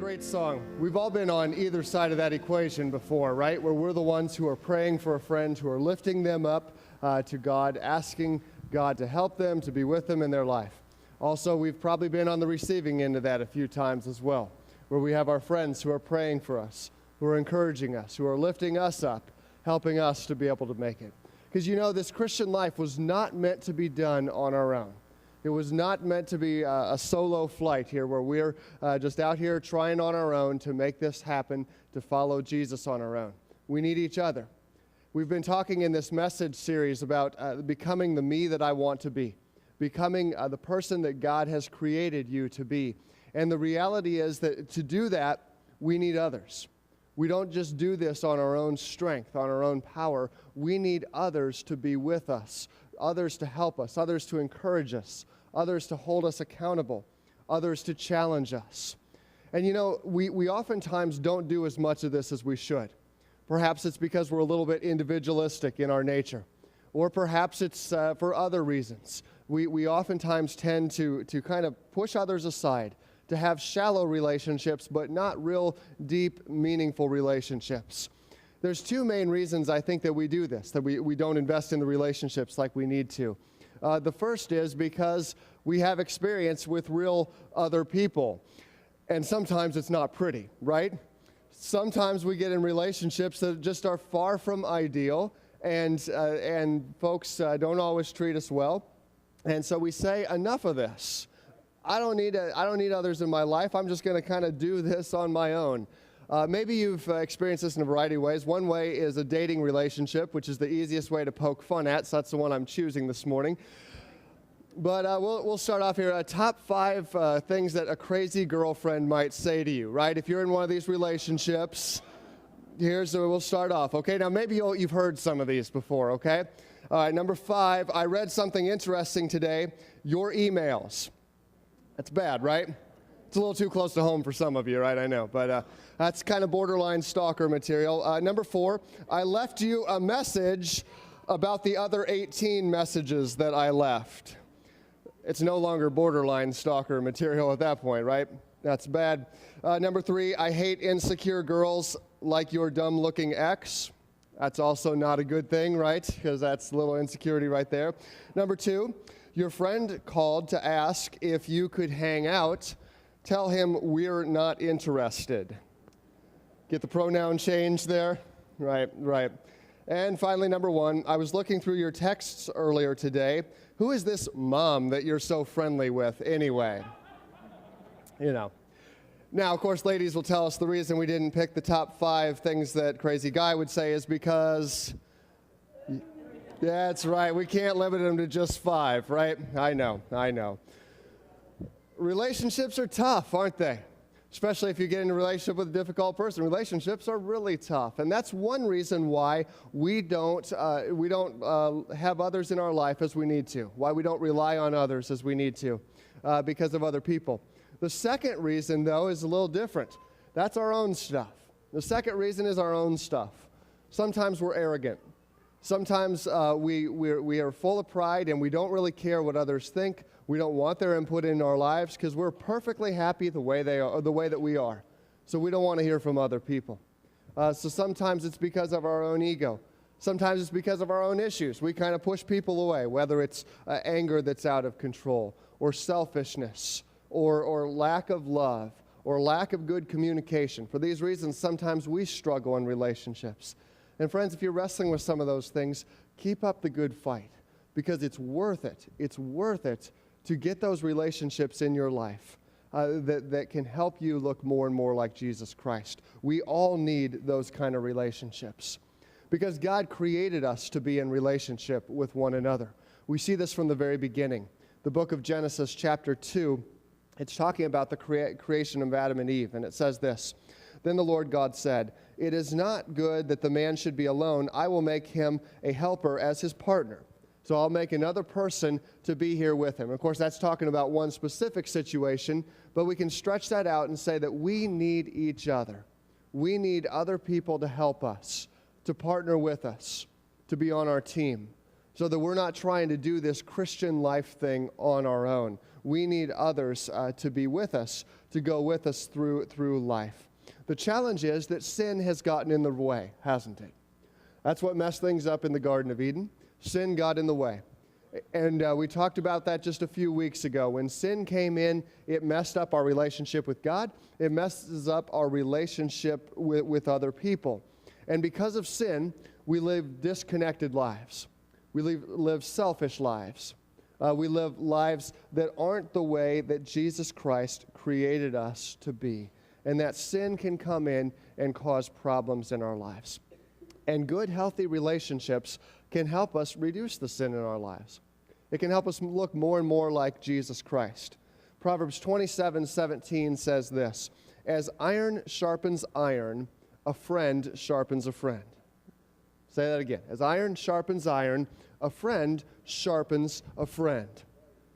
great song. We've all been on either side of that equation before, right? Where we're the ones who are praying for a friend, who are lifting them up to God, asking God to help them, to be with them in their life. Also, we've probably been on the receiving end of that a few times as well, where we have our friends who are praying for us, who are encouraging us, who are lifting us up, helping us to be able to make it. Because you know, this Christian life was not meant to be done on our own. It was not meant to be a solo flight here where we're just out here trying on our own to make this happen, to follow Jesus on our own. We need each other. We've been talking in this message series about becoming the me that I want to be, becoming the person that God has created you to be. And the reality is that to do that, we need others. We don't just do this on our own strength, on our own power. We need others to be with us, others to help us, others to encourage us, others to hold us accountable, others to challenge us. And you know, we oftentimes don't do as much of this as we should. Perhaps it's because we're a little bit individualistic in our nature, or perhaps it's for other reasons. We oftentimes tend to kind of push others aside, to have shallow relationships, but not real deep, meaningful relationships. There's two main reasons I think that we do this, that we don't invest in the relationships like we need to. The first is because we have experience with real other people, and sometimes it's not pretty, right? Sometimes we get in relationships that just are far from ideal, and folks don't always treat us well, and so we say, enough of this. I don't need others in my life. I'm just going to kind of do this on my own. Maybe you've experienced this in a variety of ways. One way is a dating relationship, which is the easiest way to poke fun at, so that's the one I'm choosing this morning. But we'll start off here. Top 5 things that a crazy girlfriend might say to you, right? If you're in one of these relationships, we'll start off, okay? Now, maybe you've heard some of these before, okay? All right, number 5, I read something interesting today, your emails. That's bad, right? It's a little too close to home for some of you, right? I know, but that's kind of borderline stalker material. Number 4, I left you a message about the other 18 messages that I left. It's no longer borderline stalker material at that point, right? That's bad. Number 3, I hate insecure girls like your dumb-looking ex. That's also not a good thing, right? Because that's a little insecurity right there. Number 2, your friend called to ask if you could hang out. Tell him we're not interested. Get the pronoun change there? Right. And finally, number 1, I was looking through your texts earlier today. Who is this mom that you're so friendly with anyway? You know. Now, of course, ladies will tell us the reason we didn't pick the top 5 things that crazy guy would say is because... That's right. We can't limit them to just 5, right? I know. Relationships are tough, aren't they? Especially if you get in a relationship with a difficult person. Relationships are really tough. And that's one reason why we don't have others in our life as we need to, why we don't rely on others as we need to, because of other people. The second reason, though, is a little different. That's our own stuff. The second reason is our own stuff. Sometimes we're arrogant. Sometimes we are full of pride and we don't really care what others think. We don't want their input in our lives because we're perfectly happy the way that we are. So we don't want to hear from other people. So sometimes it's because of our own ego. Sometimes it's because of our own issues. We kind of push people away, whether it's anger that's out of control, or selfishness, or lack of love, or lack of good communication. For these reasons, sometimes we struggle in relationships. And friends, if you're wrestling with some of those things, keep up the good fight, because it's worth it. It's worth it to get those relationships in your life that can help you look more and more like Jesus Christ. We all need those kind of relationships, because God created us to be in relationship with one another. We see this from the very beginning. The book of Genesis, chapter 2, it's talking about the creation of Adam and Eve, and it says this, Then the Lord God said, It is not good that the man should be alone. I will make him a helper as his partner. So I'll make another person to be here with him. Of course, that's talking about one specific situation, but we can stretch that out and say that we need each other. We need other people to help us, to partner with us, to be on our team, so that we're not trying to do this Christian life thing on our own. we need others to be with us, to go with us through life. The challenge is that sin has gotten in the way, hasn't it? That's what messed things up in the Garden of Eden. Sin got in the way. And we talked about that just a few weeks ago. When sin came in, it messed up our relationship with God. It messes up our relationship with other people. And because of sin, we live disconnected lives. We live selfish lives. We live lives that aren't the way that Jesus Christ created us to be. And that sin can come in and cause problems in our lives. And good, healthy relationships can help us reduce the sin in our lives. It can help us look more and more like Jesus Christ. Proverbs 27:17 says this, "As iron sharpens iron, a friend sharpens a friend." Say that again. As iron sharpens iron, a friend sharpens a friend.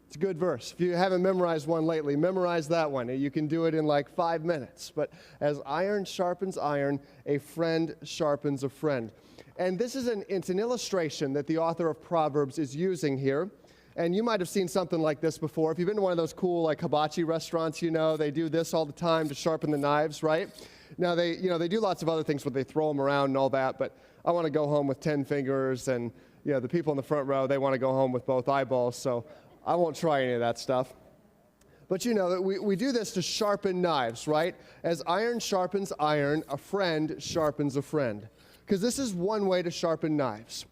It's a good verse. If you haven't memorized one lately, memorize that one. You can do it in like 5 minutes. But as iron sharpens iron, a friend sharpens a friend. And this is it's an illustration that the author of Proverbs is using here. And you might have seen something like this before. If you've been to one of those cool like hibachi restaurants, they do this all the time to sharpen the knives, right? Now they do lots of other things where they throw them around and all that, but I want to go home with 10 fingers, and the people in the front row, they want to go home with both eyeballs, so I won't try any of that stuff. But we do this to sharpen knives, right? As iron sharpens iron, a friend sharpens a friend. Because this is one way to sharpen knives.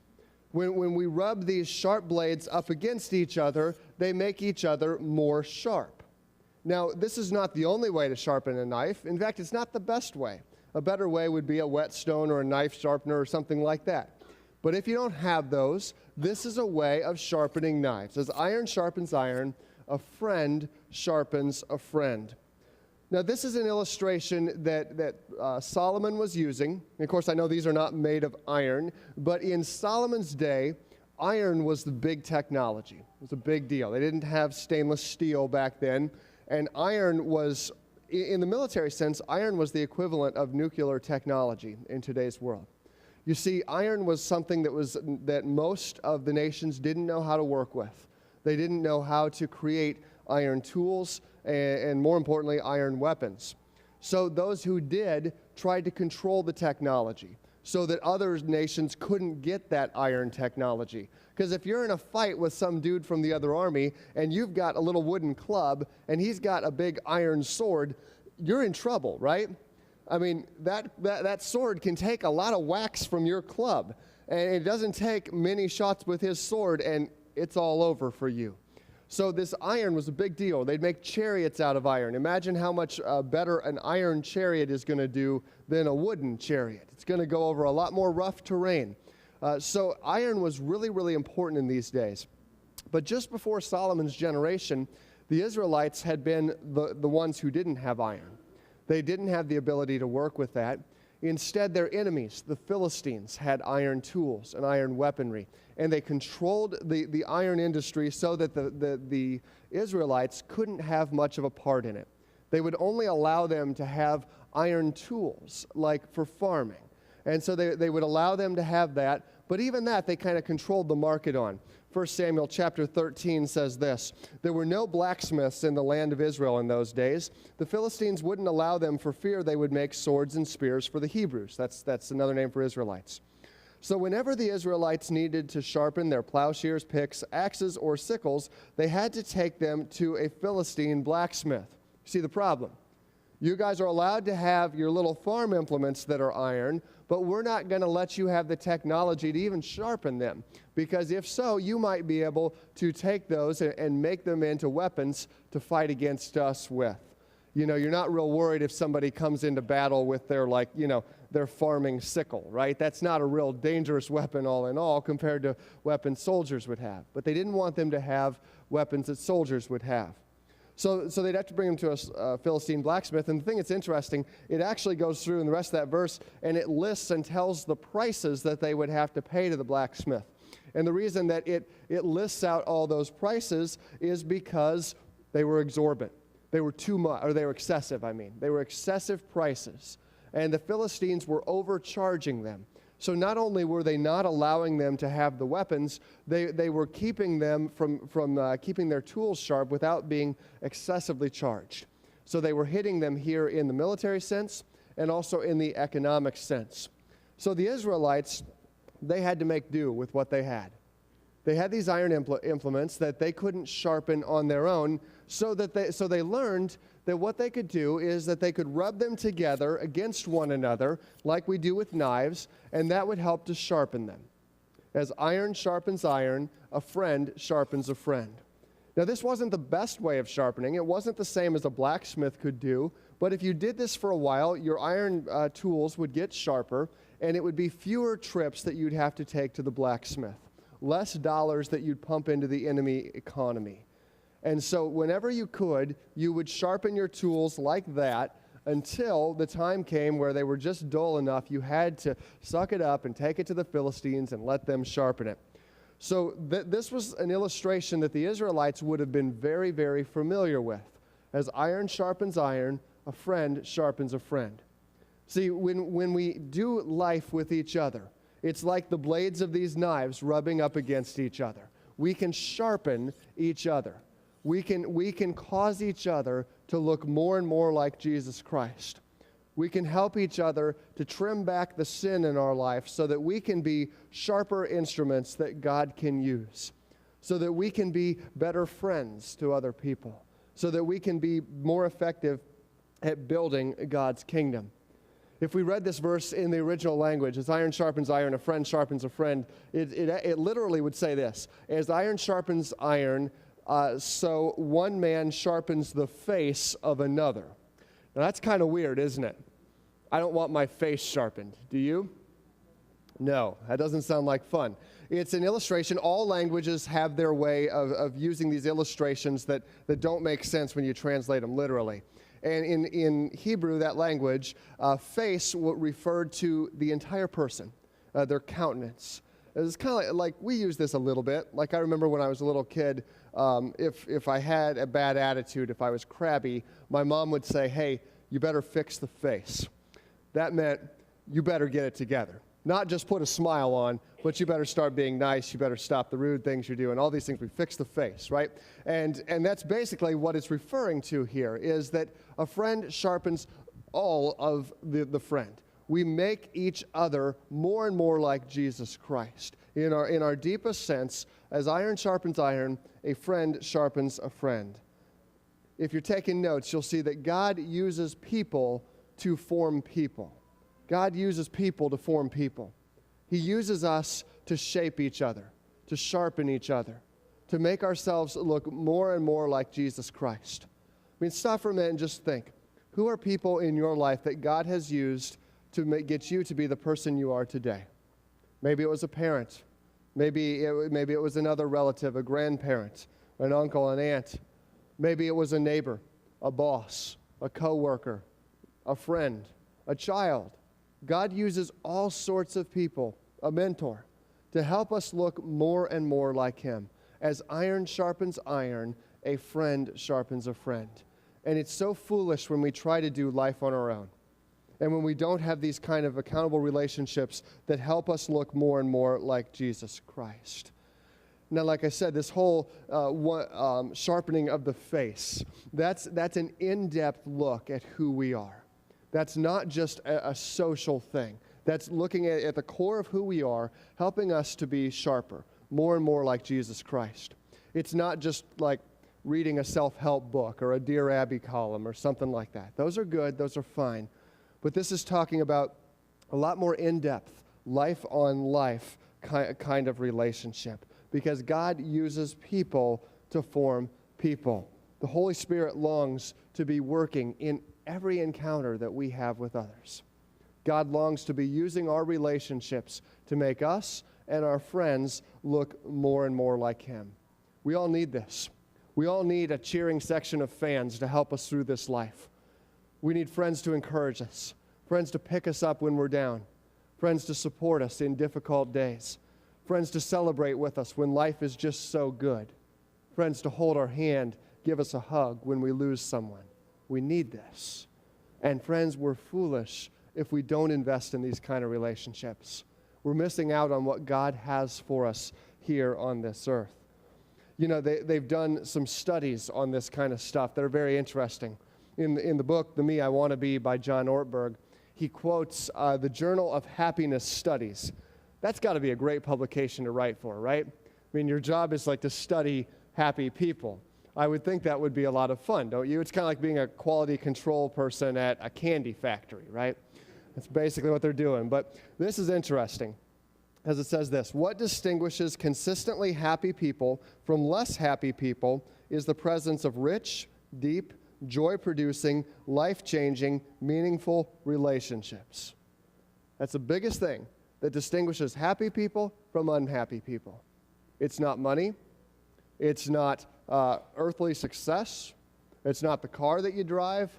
When we rub these sharp blades up against each other, they make each other more sharp. Now, this is not the only way to sharpen a knife. In fact, it's not the best way. A better way would be a whetstone or a knife sharpener or something like that. But if you don't have those, this is a way of sharpening knives. As iron sharpens iron, a friend sharpens a friend. Now, this is an illustration that Solomon was using. And of course, I know these are not made of iron, but in Solomon's day, iron was the big technology. It was a big deal. They didn't have stainless steel back then, and iron was, in the military sense, iron was the equivalent of nuclear technology in today's world. You see, iron was something that most of the nations didn't know how to work with. They didn't know how to create iron tools and more importantly, iron weapons. So those who did tried to control the technology so that other nations couldn't get that iron technology. Because if you're in a fight with some dude from the other army and you've got a little wooden club and he's got a big iron sword, you're in trouble, right? I mean, that sword can take a lot of whacks from your club. And it doesn't take many shots with his sword and it's all over for you. So this iron was a big deal. They'd make chariots out of iron. Imagine how much better an iron chariot is going to do than a wooden chariot. It's going to go over a lot more rough terrain. So iron was really, really important in these days. But just before Solomon's generation, the Israelites had been the ones who didn't have iron. They didn't have the ability to work with that. Instead, their enemies, the Philistines, had iron tools and iron weaponry. And they controlled the iron industry so that the Israelites couldn't have much of a part in it. They would only allow them to have iron tools, like for farming. And so they would allow them to have that, but even that they kind of controlled the market on. 1 Samuel chapter 13 says this, "There were no blacksmiths in the land of Israel in those days. The Philistines wouldn't allow them for fear they would make swords and spears for the Hebrews." That's another name for Israelites. So whenever the Israelites needed to sharpen their plowshares, picks, axes, or sickles, they had to take them to a Philistine blacksmith. See the problem? You guys are allowed to have your little farm implements that are iron, but we're not going to let you have the technology to even sharpen them. Because if so, you might be able to take those and make them into weapons to fight against us with. You're not real worried if somebody comes into battle with their farming sickle, right? That's not a real dangerous weapon all in all compared to weapons soldiers would have. But they didn't want them to have weapons that soldiers would have. So they'd have to bring them to a Philistine blacksmith. And the thing that's interesting, it actually goes through in the rest of that verse, and it lists and tells the prices that they would have to pay to the blacksmith. And the reason that it lists out all those prices is because they were exorbitant. They were too much, or they were excessive, They were excessive prices. And the Philistines were overcharging them. So not only were they not allowing them to have the weapons, they were keeping them from keeping their tools sharp without being excessively charged. So they were hitting them here in the military sense and also in the economic sense. So the Israelites, they had to make do with what they had. They had these iron implements that they couldn't sharpen on their own, so they learned that what they could do is that they could rub them together against one another like we do with knives, and that would help to sharpen them. As iron sharpens iron, a friend sharpens a friend. Now, this wasn't the best way of sharpening. It wasn't the same as a blacksmith could do, but if you did this for a while, your iron tools would get sharper, and it would be fewer trips that you'd have to take to the blacksmith, less dollars that you'd pump into the enemy economy. And so whenever you could, you would sharpen your tools like that until the time came where they were just dull enough you had to suck it up and take it to the Philistines and let them sharpen it. So this was an illustration that the Israelites would have been very, very familiar with. As iron sharpens iron, a friend sharpens a friend. See, when we do life with each other, it's like the blades of these knives rubbing up against each other. We can sharpen each other. We can cause each other to look more and more like Jesus Christ. We can help each other to trim back the sin in our life so that we can be sharper instruments that God can use, so that we can be better friends to other people, so that we can be more effective at building God's kingdom. If we read this verse in the original language, as iron sharpens iron, a friend sharpens a friend, it literally would say this: as iron sharpens iron, so one man sharpens the face of another. Now that's kind of weird, isn't it? I don't want my face sharpened. Do you? No, that doesn't sound like fun. It's an illustration. All languages have their way of using these illustrations that don't make sense when you translate them literally. And in Hebrew, that language, face referred to the entire person, their countenance. It's kind of like we use this a little bit. Like I remember when I was a little kid, if I had a bad attitude, if I was crabby, my mom would say, "Hey, you better fix the face." That meant you better get it together. Not just put a smile on, but you better start being nice. You better stop the rude things you're doing. All these things, we fix the face, right? And that's basically what it's referring to here, is that a friend sharpens all of the friend. We make each other more and more like Jesus Christ. In our deepest sense, as iron sharpens iron, a friend sharpens a friend. If you're taking notes, you'll see that God uses people to form people. God uses people to form people. He uses us to shape each other, to sharpen each other, to make ourselves look more and more like Jesus Christ. I mean, stop for a minute and just think. Who are people in your life that God has used to get you to be the person you are today? Maybe it was a parent. Maybe it was another relative, a grandparent, an uncle, an aunt. Maybe it was a neighbor, a boss, a coworker, a friend, a child. God uses all sorts of people, a mentor, to help us look more and more like Him. As iron sharpens iron, a friend sharpens a friend. And it's so foolish when we try to do life on our own, and when we don't have these kind of accountable relationships that help us look more and more like Jesus Christ. Now, like I said, this whole sharpening of the face, that's an in-depth look at who we are. That's not just a social thing. That's looking at the core of who we are, helping us to be sharper, more and more like Jesus Christ. It's not just like reading a self-help book or a Dear Abby column or something like that. Those are good. Those are fine. But this is talking about a lot more in-depth, life-on-life kind of relationship, because God uses people to form people. The Holy Spirit longs to be working in every encounter that we have with others. God longs to be using our relationships to make us and our friends look more and more like Him. We all need this. We all need a cheering section of fans to help us through this life. We need friends to encourage us, friends to pick us up when we're down, friends to support us in difficult days, friends to celebrate with us when life is just so good, friends to hold our hand, give us a hug when we lose someone. We need this. And friends, we're foolish if we don't invest in these kind of relationships. We're missing out on what God has for us here on this earth. You know, they've done some studies on this kind of stuff that are very interesting. In the book, The Me I Want to Be by John Ortberg, he quotes the Journal of Happiness Studies. That's got to be a great publication to write for, right? I mean, your job is like to study happy people. I would think that would be a lot of fun, don't you? It's kind of like being a quality control person at a candy factory, right? That's basically what they're doing. But this is interesting, as it says this: what distinguishes consistently happy people from less happy people is the presence of rich, deep, joy-producing, life-changing, meaningful relationships. That's the biggest thing that distinguishes happy people from unhappy people. It's not money. It's not earthly success. It's not the car that you drive.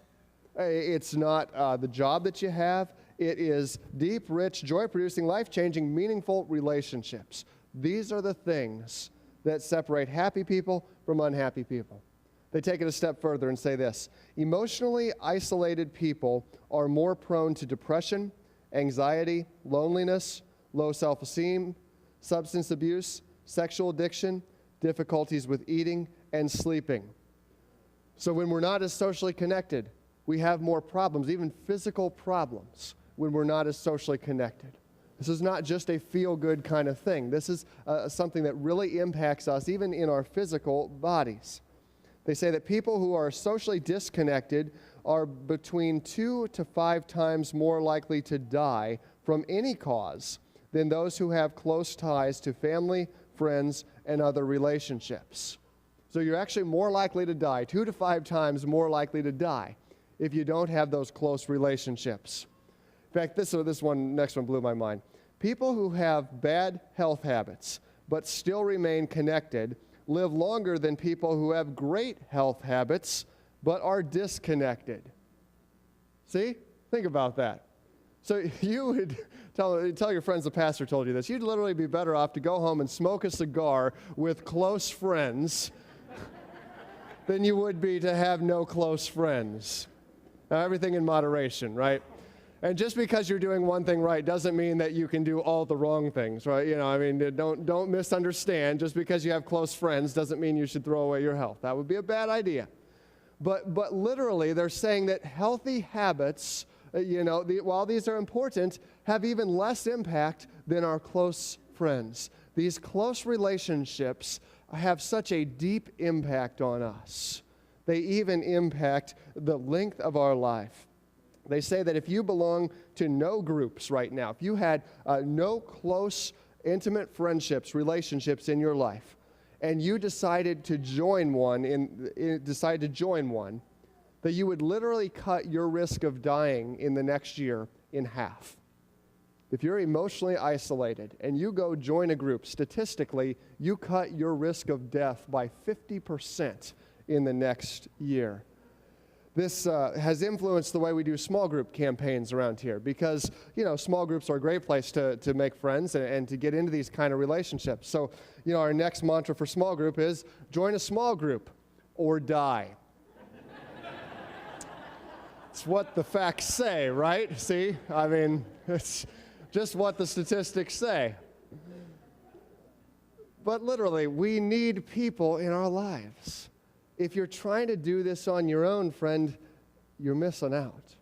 It's not the job that you have. It is deep, rich, joy-producing, life-changing, meaningful relationships. These are the things that separate happy people from unhappy people. They take it a step further and say this: emotionally isolated people are more prone to depression, anxiety, loneliness, low self-esteem, substance abuse, sexual addiction, difficulties with eating and sleeping. So when we're not as socially connected, we have more problems, even physical problems, when we're not as socially connected. This is not just a feel-good kind of thing. This is something that really impacts us even in our physical bodies. They say that people who are socially disconnected are between 2 to 5 times more likely to die from any cause than those who have close ties to family, friends, and other relationships. So you're actually more likely to die, 2 to 5 times more likely to die, if you don't have those close relationships. In fact, this next one blew my mind. People who have bad health habits but still remain connected live longer than people who have great health habits but are disconnected. See? Think about that. So you would tell your friends the pastor told you this. You'd literally be better off to go home and smoke a cigar with close friends than you would be to have no close friends. Now, everything in moderation, right? And just because you're doing one thing right doesn't mean that you can do all the wrong things, right? You know, I mean, don't misunderstand. Just because you have close friends doesn't mean you should throw away your health. That would be a bad idea. But literally, they're saying that healthy habits, while these are important, have even less impact than our close friends. These close relationships have such a deep impact on us. They even impact the length of our life. They say that if you belong to no groups right now, if you had no close, intimate friendships, relationships in your life, and you decided to join one, that you would literally cut your risk of dying in the next year in half. If you're emotionally isolated and you go join a group, statistically, you cut your risk of death by 50% in the next year. This has influenced the way we do small group campaigns around here because, small groups are a great place to make friends and to get into these kind of relationships. So, our next mantra for small group is join a small group or die. It's what the facts say, right? See? I mean, it's just what the statistics say. But literally, we need people in our lives. If you're trying to do this on your own, friend, you're missing out.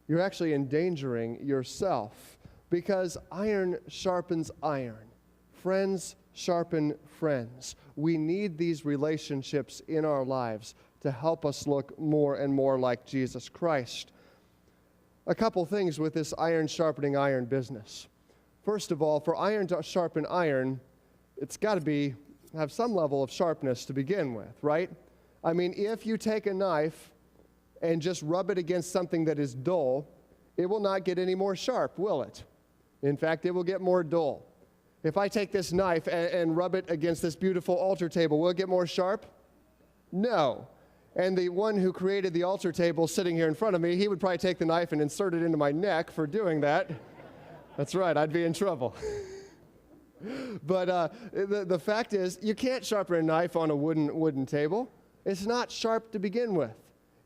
You're actually endangering yourself because iron sharpens iron. Friends sharpen friends. We need these relationships in our lives to help us look more and more like Jesus Christ. A couple things with this iron sharpening iron business. First of all, for iron to sharpen iron, it's got to have some level of sharpness to begin with, right? I mean, if you take a knife and just rub it against something that is dull, it will not get any more sharp, will it? In fact, it will get more dull. If I take this knife and rub it against this beautiful altar table, will it get more sharp? No. And the one who created the altar table sitting here in front of me, he would probably take the knife and insert it into my neck for doing that. That's right, I'd be in trouble. But the fact is, you can't sharpen a knife on a wooden table. It's not sharp to begin with.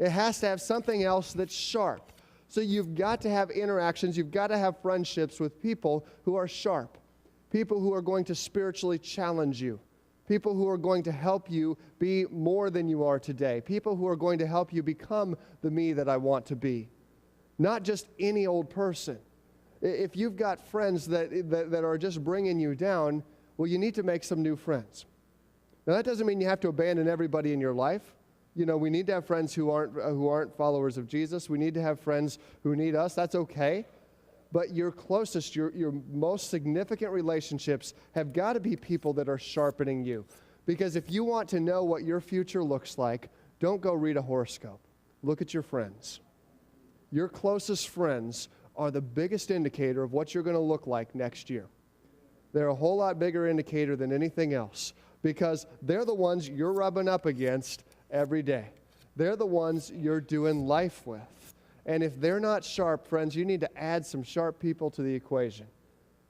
It has to have something else that's sharp. So you've got to have interactions, you've got to have friendships with people who are sharp, people who are going to spiritually challenge you, people who are going to help you be more than you are today, people who are going to help you become the me that I want to be. Not just any old person. If you've got friends that are just bringing you down, well, you need to make some new friends. Now, that doesn't mean you have to abandon everybody in your life. You know, we need to have friends who aren't followers of Jesus. We need to have friends who need us. That's okay. But your closest, your most significant relationships have got to be people that are sharpening you. Because if you want to know what your future looks like, don't go read a horoscope. Look at your friends. Your closest friends are the biggest indicator of what you're going to look like next year. They're a whole lot bigger indicator than anything else because they're the ones you're rubbing up against every day. They're the ones you're doing life with. And if they're not sharp, friends, you need to add some sharp people to the equation.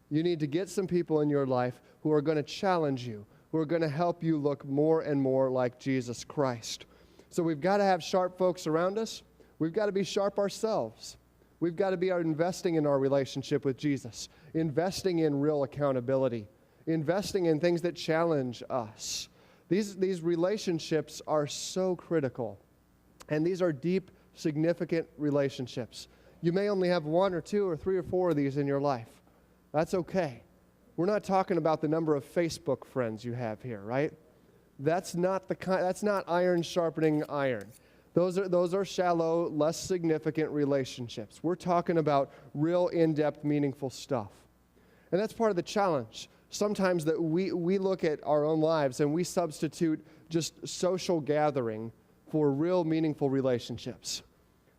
You need to get some people in your life who are going to challenge you, who are going to help you look more and more like Jesus Christ. So we've got to have sharp folks around us. We've got to be sharp ourselves. We've got to be investing in our relationship with Jesus, investing in real accountability, investing in things that challenge us. These relationships are so critical, and these are deep, significant relationships. You may only have 1 or 2 or 3 or 4 of these in your life. That's okay. We're not talking about the number of Facebook friends you have here, right? That's not iron sharpening iron. Those are shallow, less significant relationships. We're talking about real in-depth, meaningful stuff. And that's part of the challenge. Sometimes that we look at our own lives and we substitute just social gathering for real, meaningful relationships.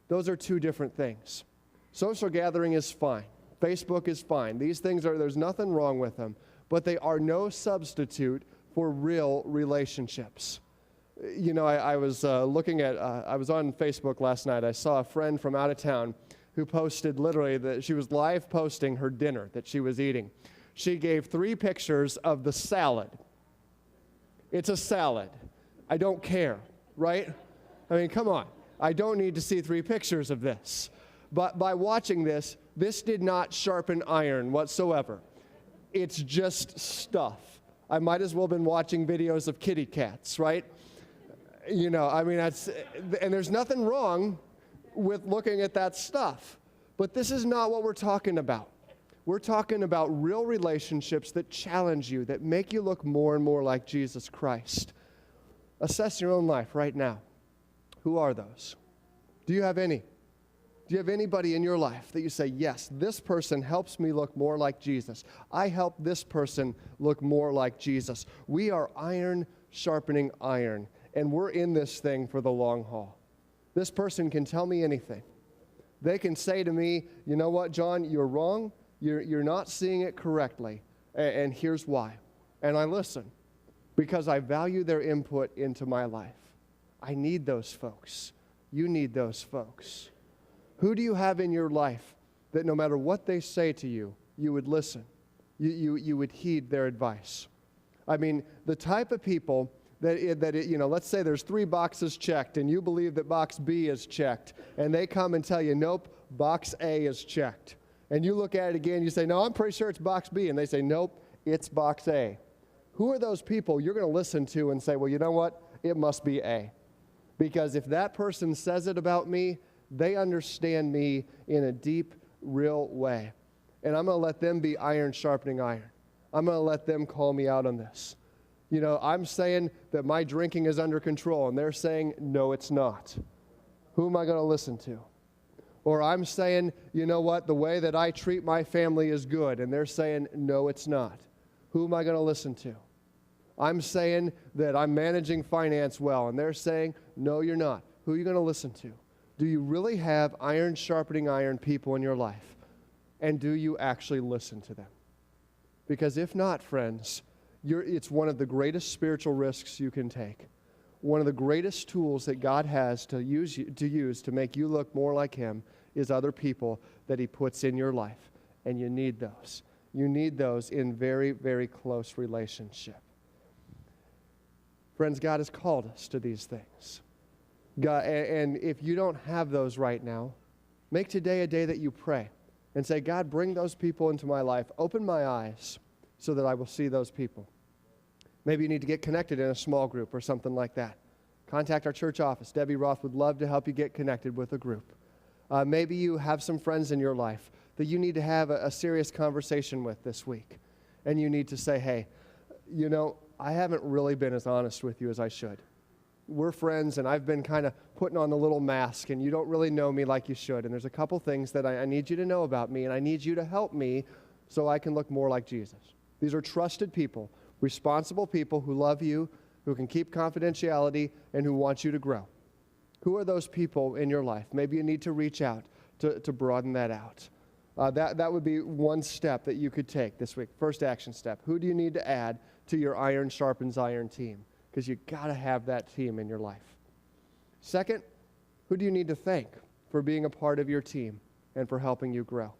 Those are 2 different things. Social gathering is fine. Facebook is fine. These things there's nothing wrong with them, but they are no substitute for real relationships. You know, I was I was on Facebook last night. I saw a friend from out of town who posted literally that she was live posting her dinner that she was eating. She gave 3 pictures of the salad. It's a salad. I don't care, right? I mean, come on. I don't need to see 3 pictures of this. But by watching this did not sharpen iron whatsoever. It's just stuff. I might as well have been watching videos of kitty cats, right? You know, I mean, and there's nothing wrong with looking at that stuff. But this is not what we're talking about. We're talking about real relationships that challenge you, that make you look more and more like Jesus Christ. Assess your own life right now. Who are those? Do you have any? Do you have anybody in your life that you say, yes, this person helps me look more like Jesus. I help this person look more like Jesus. We are iron sharpening iron, and we're in this thing for the long haul. This person can tell me anything. They can say to me, you know what, Jon, you're wrong. You're not seeing it correctly, and here's why. And I listen because I value their input into my life. I need those folks. You need those folks. Who do you have in your life that no matter what they say to you, you would listen? You would heed their advice? I mean, the type of people let's say there's 3 boxes checked, and you believe that box B is checked, and they come and tell you, nope, box A is checked. And you look at it again, you say, no, I'm pretty sure it's box B. And they say, nope, it's box A. Who are those people you're going to listen to and say, well, you know what? It must be A. Because if that person says it about me, they understand me in a deep, real way. And I'm going to let them be iron sharpening iron. I'm going to let them call me out on this. You know, I'm saying that my drinking is under control, and they're saying, no, it's not. Who am I going to listen to? Or I'm saying, you know what, the way that I treat my family is good, and they're saying, no, it's not. Who am I going to listen to? I'm saying that I'm managing finance well, and they're saying, no, you're not. Who are you going to listen to? Do you really have iron sharpening iron people in your life? And do you actually listen to them? Because if not, friends, it's one of the greatest spiritual risks you can take. One of the greatest tools that God has to use to make you look more like Him is other people that He puts in your life. And you need those. You need those in very, very close relationship. Friends, God has called us to these things. God, and if you don't have those right now, Make today a day that you pray and say, God, bring those people into my life. Open my eyes so that I will see those people. Maybe you need to get connected in a small group or something like that. Contact our church office. Debbie Roth would love to help you get connected with a group. Maybe you have some friends in your life that you need to have a serious conversation with this week. And you need to say, hey, you know, I haven't really been as honest with you as I should. We're friends, and I've been kind of putting on the little mask, and you don't really know me like you should. And there's a couple things that I need you to know about me, and I need you to help me so I can look more like Jesus. These are trusted people, responsible people who love you, who can keep confidentiality, and who want you to grow. Who are those people in your life? Maybe you need to reach out to broaden that out. That would be one step that you could take this week. First action step. Who do you need to add to your iron sharpens iron team? Because you got to have that team in your life. Second, who do you need to thank for being a part of your team and for helping you grow?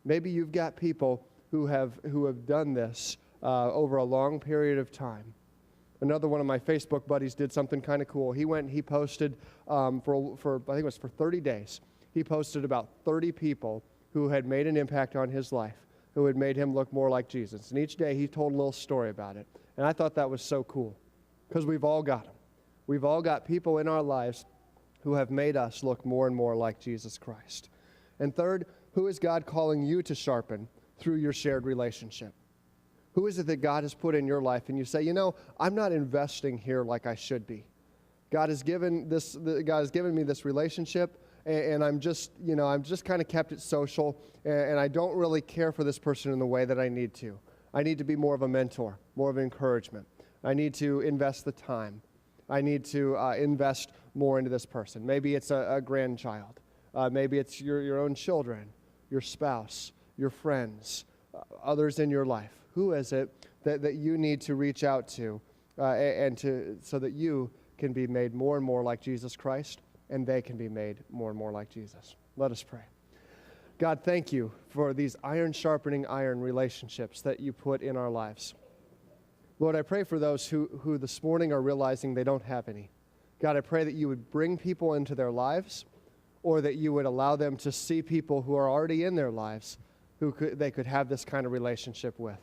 Maybe you've got people who have done this over a long period of time. Another one of my Facebook buddies did something kind of cool. He went and he posted for I think it was for 30 days. He posted about 30 people who had made an impact on his life, who had made him look more like Jesus. And each day he told a little story about it. And I thought that was so cool because we've all got them. We've all got people in our lives who have made us look more and more like Jesus Christ. And third, who is God calling you to sharpen through your shared relationship? Who is it that God has put in your life and you say, you know, I'm not investing here like I should be. God has given me this relationship, and I'm just kind of kept it social, and I don't really care for this person in the way that I need to. I need to be more of a mentor, more of an encouragement. I need to invest the time. I need to invest more into this person. Maybe it's a grandchild. Maybe it's your own children, your spouse, your friends, others in your life. Who is it that you need to reach out to so that you can be made more and more like Jesus Christ, and they can be made more and more like Jesus? Let us pray. God, thank you for these iron sharpening iron relationships that you put in our lives. Lord, I pray for those who this morning are realizing they don't have any. God, I pray that you would bring people into their lives, or that you would allow them to see people who are already in their lives who they could have this kind of relationship with.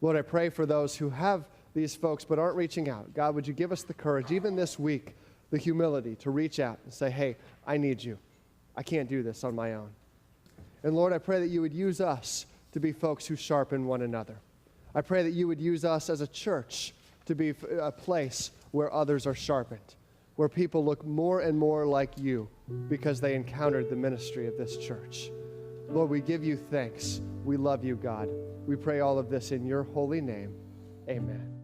Lord, I pray for those who have these folks but aren't reaching out. God, would you give us the courage, even this week, the humility to reach out and say, hey, I need you. I can't do this on my own. And Lord, I pray that you would use us to be folks who sharpen one another. I pray that you would use us as a church to be a place where others are sharpened, where people look more and more like you because they encountered the ministry of this church. Lord, we give you thanks. We love you, God. We pray all of this in your holy name. Amen.